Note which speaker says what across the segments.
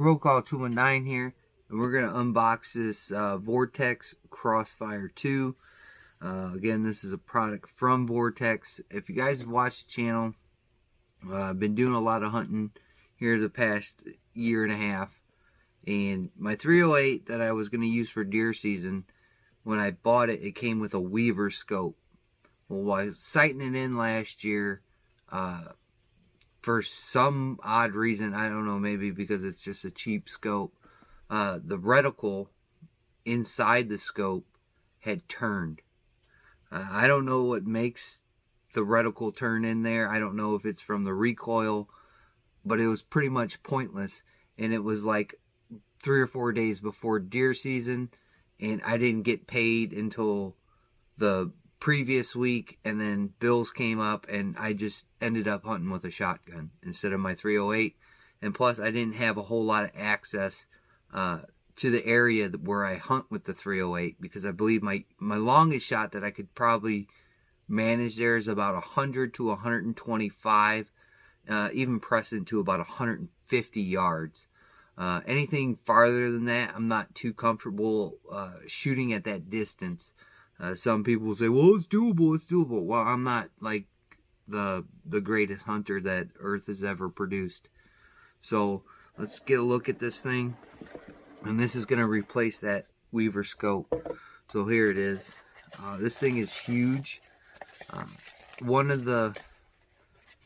Speaker 1: Roll Call 219 here, and we're going to unbox this Vortex Crossfire II. Again, this is a product from Vortex. If you guys have watched the channel, I've been doing a lot of hunting here the past year and a half, and my 308 that I was going to use for deer season, when I bought it, it came with a Weaver scope. Well, while I was sighting it in last year, for some odd reason, I don't know, maybe because it's just a cheap scope, the reticle inside the scope had turned. I don't know what makes the reticle turn in there. I don't know if it's from the recoil, but it was pretty much pointless. And it was like 3 or 4 days before deer season, and I didn't get paid until the previous week, and then bills came up, and I just ended up hunting with a shotgun instead of my 308. And plus, I didn't have a whole lot of access to the area where I hunt with the 308, because I believe my longest shot that I could probably manage there is about 100 to 125, even pressing to about 150 yards. Anything farther than that, I'm not too comfortable shooting at that distance. Some people will say, well, it's doable, it's doable. Well, I'm not like the greatest hunter that Earth has ever produced. So let's get a look at this thing. And this is going to replace that Weaver scope. So here it is. This thing is huge. One of the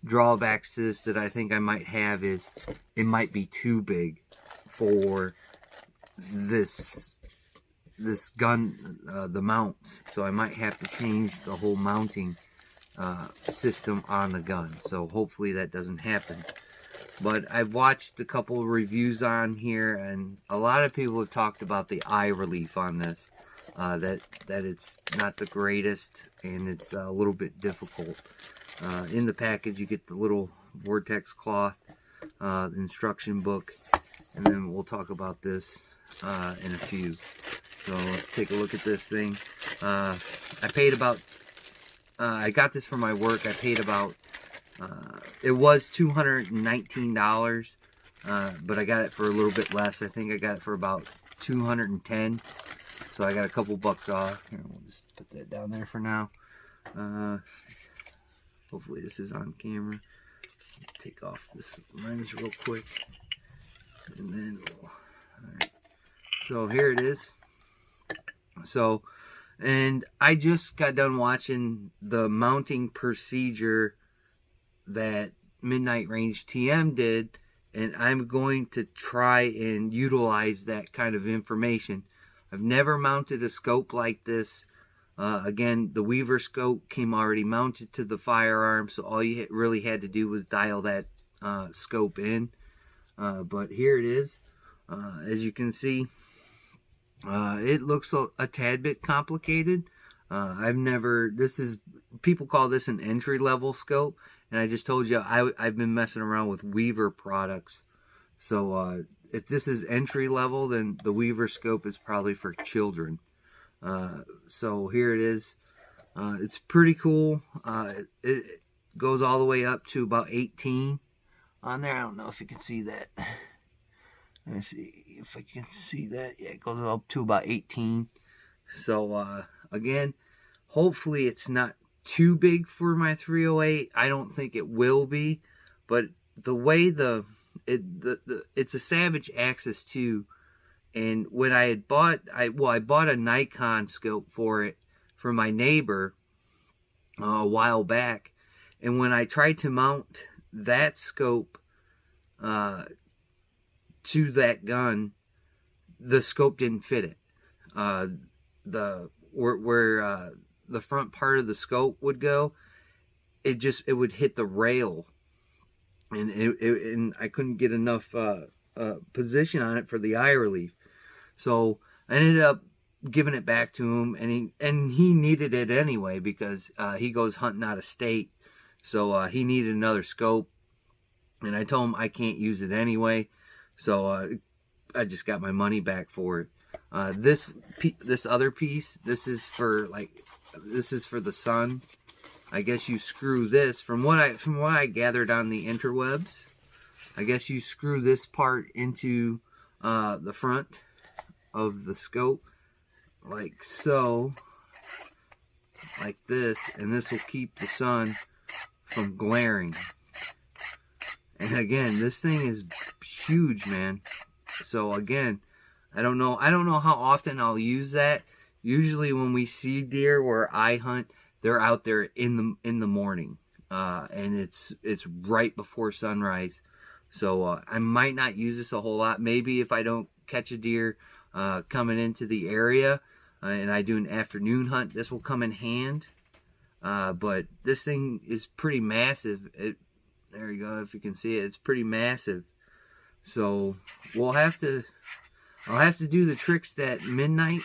Speaker 1: drawbacks to this that I think I might have is it might be too big for this gun, the mount. So I might have to change the whole mounting system on the gun. So hopefully that doesn't happen. But I've watched a couple of reviews on here, and a lot of people have talked about the eye relief on this. That it's not the greatest, and it's a little bit difficult. In the package, you get the little Vortex cloth, instruction book, and then we'll talk about this in a few. So let's take a look at this thing. I paid about, I got this for my work. I paid about, it was $219, but I got it for a little bit less. I think I got it for about $210. So I got a couple bucks off. Here, we'll just put that down there for now. Hopefully this is on camera. Take off this lens real quick, and then we'll, all right. So here it is. So, and I just got done watching the mounting procedure that Midnight Range TM did, and I'm going to try and utilize that kind of information. I've never mounted a scope like this. Again, the Weaver scope came already mounted to the firearm, so all you really had to do was dial that scope in. But here it is. As you can see, it looks a tad bit complicated. People call this an entry-level scope, and I just told you I've been messing around with Weaver products. So if this is entry-level, then the Weaver scope is probably for children. So here it is. It's pretty cool. It goes all the way up to about 18 on there. I don't know if you can see that. Let me see if I can see that. Yeah, it goes up to about 18. So again, hopefully it's not too big for my 308. I don't think it will be, but the way it's a Savage Axis 2. And when I had bought, I bought a Nikon scope for it for my neighbor a while back. And when I tried to mount that scope to that gun, the scope didn't fit it. Where the front part of the scope would go, it would hit the rail, and and I couldn't get enough position on it for the eye relief. So I ended up giving it back to him, and he needed it anyway, because he goes hunting out of state. So he needed another scope, and I told him I can't use it anyway. So I just got my money back for it. This other piece, this is for the sun. I guess you screw this, from what I gathered on the interwebs, I guess you screw this part into the front of the scope like so, like this, and this will keep the sun from glaring. And again, this thing is huge, man. So again, I don't know how often I'll use that. Usually when we see deer where I hunt, they're out there in the morning, and it's right before sunrise. So I might not use this a whole lot. Maybe if I don't catch a deer coming into the area, and I do an afternoon hunt, this will come in hand. But this thing is pretty massive. There you go, if you can see it, it's pretty massive. So I'll have to do the tricks that Midnight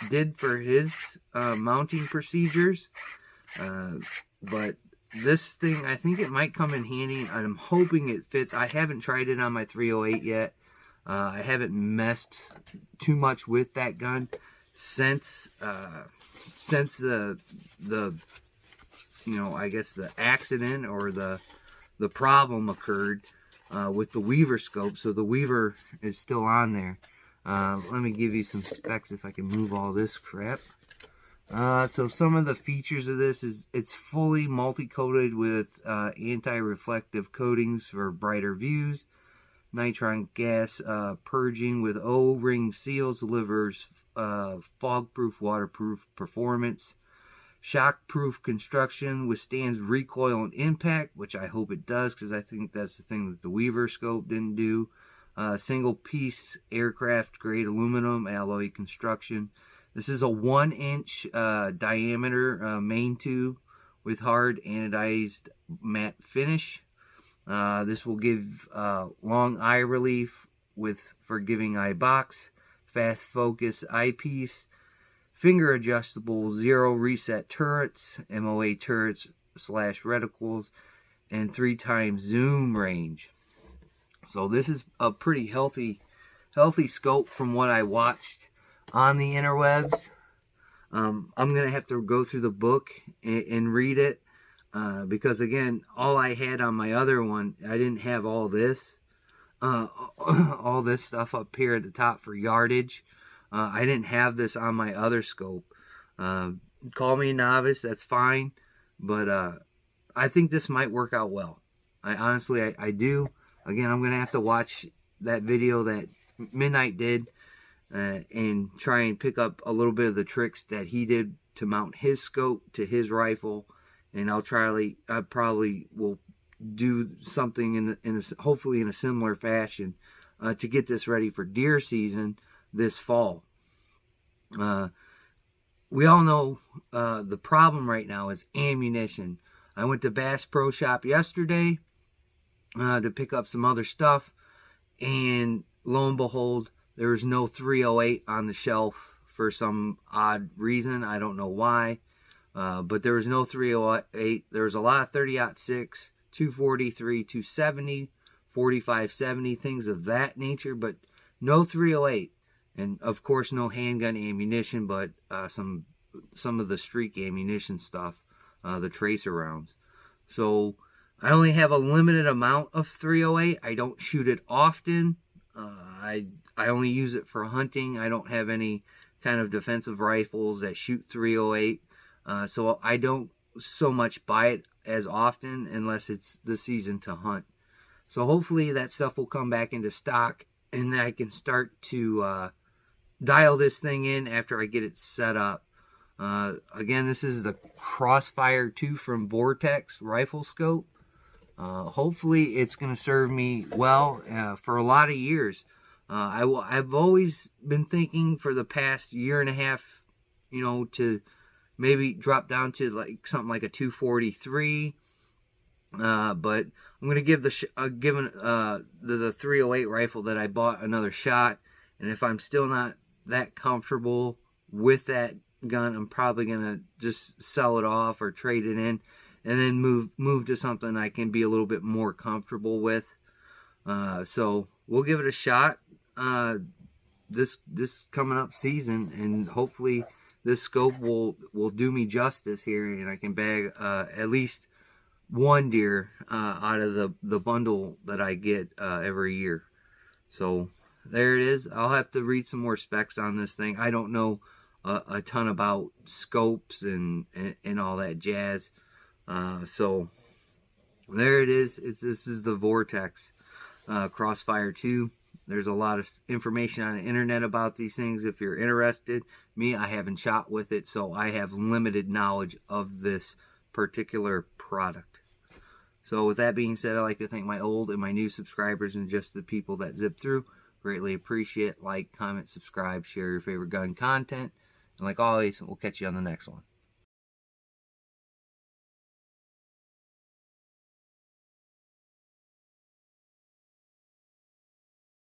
Speaker 1: did for his mounting procedures. But this thing, I think it might come in handy. I'm hoping it fits. I haven't tried it on my 308 yet. I haven't messed too much with that gun since the I guess the accident or the problem occurred with the Weaver scope. So the Weaver is still on there. Let me give you some specs if I can move all this crap. So some of the features of this is it's fully multi-coated with anti-reflective coatings for brighter views. Nitron gas purging with O-ring seals delivers fog-proof, waterproof performance. Shock-proof construction withstands recoil and impact, which I hope it does, because I think that's the thing that the Weaver scope didn't do. Single-piece aircraft-grade aluminum alloy construction. This is a 1-inch diameter main tube with hard anodized matte finish. This will give long eye relief with forgiving eye box, fast focus eyepiece, finger adjustable zero reset turrets, MOA turrets / reticles, and 3x zoom range. So this is a pretty healthy scope from what I watched on the interwebs. I'm gonna have to go through the book and read it, because again, all I had on my other one, I didn't have all this stuff up here at the top for yardage. I didn't have this on my other scope. Call me a novice, that's fine, but I think this might work out well. I honestly do. Again, I'm gonna have to watch that video that Midnight did and try and pick up a little bit of the tricks that he did to mount his scope to his rifle, and I probably will do something hopefully in a similar fashion to get this ready for deer season this fall. We all know the problem right now is ammunition. I went to Bass Pro Shop yesterday to pick up some other stuff, and lo and behold, there was no 308 on the shelf for some odd reason. I don't know why, but there was no 308. There was a lot of 30-06, 243, 270, 4570, things of that nature, but no 308. And of course, no handgun ammunition, but some of the streak ammunition stuff, the tracer rounds. So I only have a limited amount of 308. I don't shoot it often. I only use it for hunting. I don't have any kind of defensive rifles that shoot 308. So I don't so much buy it as often unless it's the season to hunt. So hopefully that stuff will come back into stock, and then I can start to dial this thing in after I get it set up. Again, this is the Crossfire II from Vortex rifle scope. Hopefully it's going to serve me well for a lot of years. I've always been thinking for the past year and a half, to maybe drop down to like something like a 243. But I'm going to give the 308 rifle that I bought another shot. And if I'm still not that comfortable with that gun, I'm probably going to just sell it off or trade it in, and then move to something I can be a little bit more comfortable with. So we'll give it a shot this coming up season, and hopefully this scope will do me justice here, and I can bag at least one deer out of the bundle that I get every year. So there it is. I'll have to read some more specs on this thing. I don't know a ton about scopes and all that jazz. So there it is. This is the Vortex Crossfire II. There's a lot of information on the internet about these things if you're interested. Me, I haven't shot with it, so I have limited knowledge of this particular product. So with that being said, I'd like to thank my old and my new subscribers and just the people that zip through. Greatly appreciate it. Like, comment, subscribe, share your favorite gun content. And like always, we'll catch you on the next one.